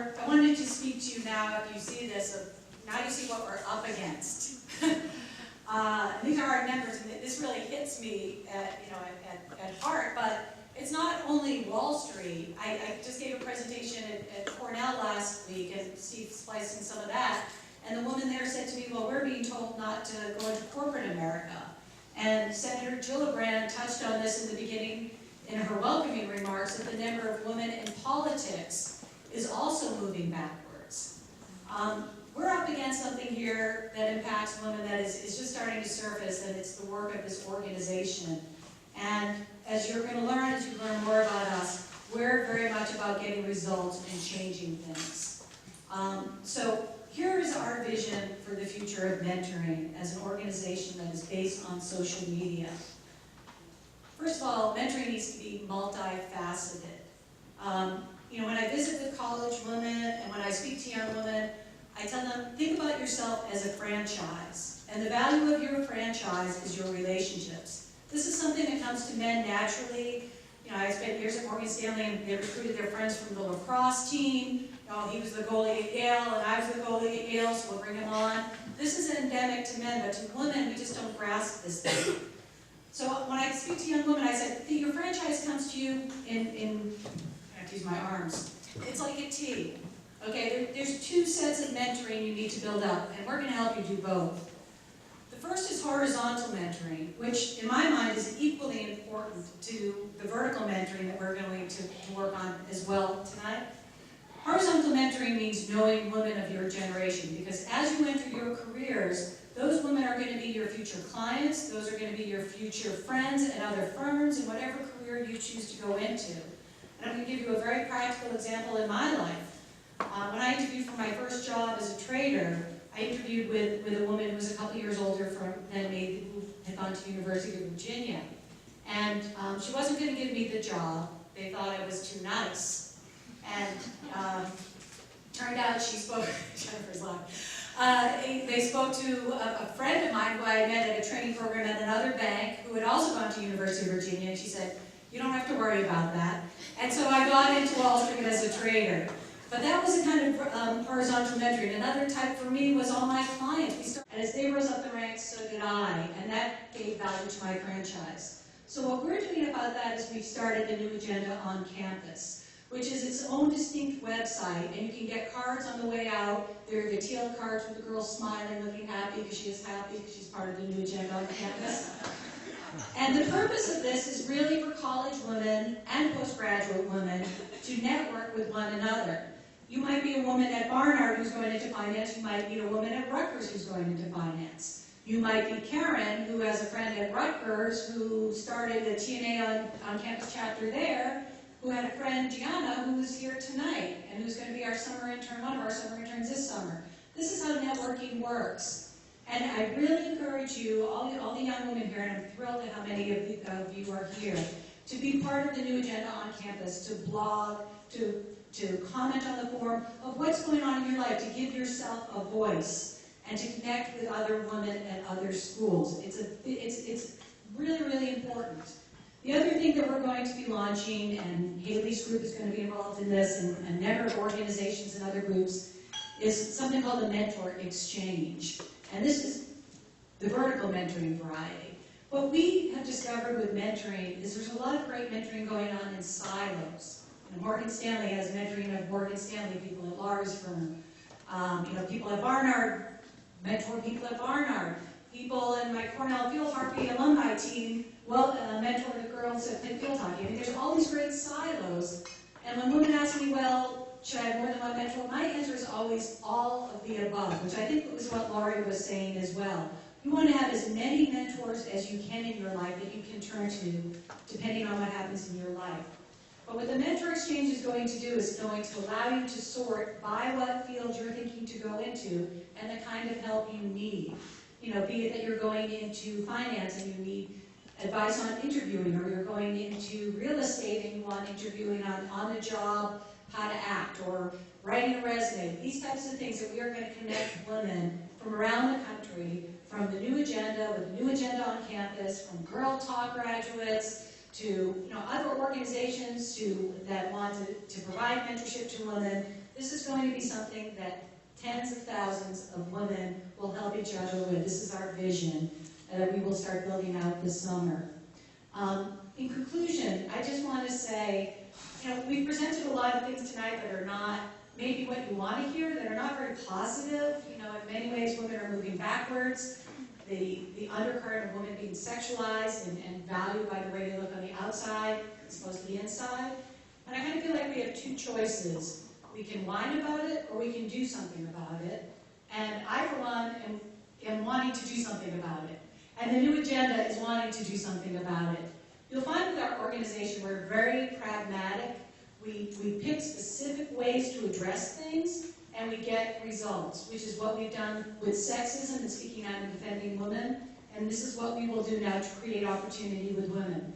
I wanted to speak to you now, if you see this, now you see what we're up against. These are our numbers, and this really hits me at heart, but it's not only Wall Street. I just gave a presentation at Cornell last week, and Steve spliced in some of that, and the woman there said to me, well, we're being told not to go into corporate America. And Senator Gillibrand touched on this in the beginning in her welcoming remarks, that the number of women in politics is also moving backwards. We're up against something here that impacts women that is just starting to surface, and it's the work of this organization. And as you're going to learn, as you learn more about us, we're very much about getting results and changing things. So here is our vision for the future of mentoring as an organization that is based on social media. First of all, mentoring needs to be multifaceted. When I visit with college women and when I speak to young women, I tell them, think about yourself as a franchise. And the value of your franchise is your relationships. This is something that comes to men naturally. I spent years at Morgan Stanley, and they recruited their friends from the lacrosse team. He was the goalie at Yale, and I was the goalie at Yale, so we'll bring him on. This is endemic to men, but to women, we just don't grasp this thing. So when I speak to young women, I said, your franchise comes to you in I have to use my arms. It's like a T. Okay, there's two sets of mentoring you need to build up, and we're going to help you do both. The first is horizontal mentoring, which in my mind is equally important to the vertical mentoring that we're going to work on as well tonight. Horizontal mentoring means knowing women of your generation, because as you enter your careers, those women are going to be your future clients, those are going to be your future friends at other firms, and whatever career you choose to go into. And I'm going to give you a very practical example in my life. When I interviewed for my first job as a trader, I interviewed with a woman who was a couple years older than me, who had gone to the University of Virginia. And she wasn't going to give me the job. They thought I was too nice. And turned out she spoke, Jennifer's laughing, they spoke to a friend of mine who I met at a training program at another bank who had also gone to University of Virginia, and she said, you don't have to worry about that. And so I got into Wall Street as a trader. But that was a kind of horizontal mentoring. Another type for me was all my clients. And as they rose up the ranks, so did I. And that gave value to my franchise. So what we're doing about that is we've started the new Agenda on Campus, which is its own distinct website. And you can get cards on the way out. They're the teal cards with the girl smiling, looking happy because she is happy because she's part of the new Agenda on Campus. And the purpose of this is really for college women and postgraduate women to network with one another. You might be a woman at Barnard who's going into finance. You might meet a woman at Rutgers who's going into finance. You might be Karen, who has a friend at Rutgers who started a TNA on campus chapter there, who had a friend, Gianna, who was here tonight and who's going to be our summer intern, one of our summer interns this summer. This is how networking works. And I really encourage you, all the young women here, and I'm thrilled at how many of you are here, to be part of the new Agenda on Campus, to blog, to comment on the forum of what's going on in your life, to give yourself a voice, and to connect with other women at other schools. It's really, really important. The other thing that we're going to be launching, and Haley's group is going to be involved in this, and a number of organizations and other groups, is something called the Mentor Exchange. And this is the vertical mentoring variety. What we have discovered with mentoring is there's a lot of great mentoring going on in silos. Morgan Stanley has mentoring of Morgan Stanley people at Lara's firm. People at Barnard mentor people at Barnard. People in my Cornell field hockey alumni team mentor the girls at field hockey. I mean, there's all these great silos. And when women ask me, well, should I have more than one mentor? My answer is always all of the above, which I think was what Laurie was saying as well. You want to have as many mentors as you can in your life that you can turn to, depending on what happens in your life. But what the Mentor Exchange is going to do is going to allow you to sort by what field you're thinking to go into and the kind of help you need. Be it that you're going into finance and you need advice on interviewing, or you're going into real estate and you want interviewing on the job, how to act, or writing a resume. These types of things that we are going to connect women from around the country, from the new agenda, with the new Agenda on Campus, from Girl Talk graduates, to other organizations that want to provide mentorship to women. This is going to be something that tens of thousands of women will help each other with. This is our vision that we will start building out this summer. In conclusion, I just want to say, we've presented a lot of things tonight that are not maybe what you want to hear, that are not very positive. In many ways, women are moving backwards. The undercurrent of women being sexualized and valued by the way they look on the outside as opposed to the inside. And I kind of feel like we have two choices. We can whine about it, or we can do something about it. And I, for one, am wanting to do something about it. And the new agenda is wanting to do something about it. You'll find with our organization, we're very pragmatic. We pick specific ways to address things, and we get results, which is what we've done with sexism and speaking out and defending women. And this is what we will do now to create opportunity with women.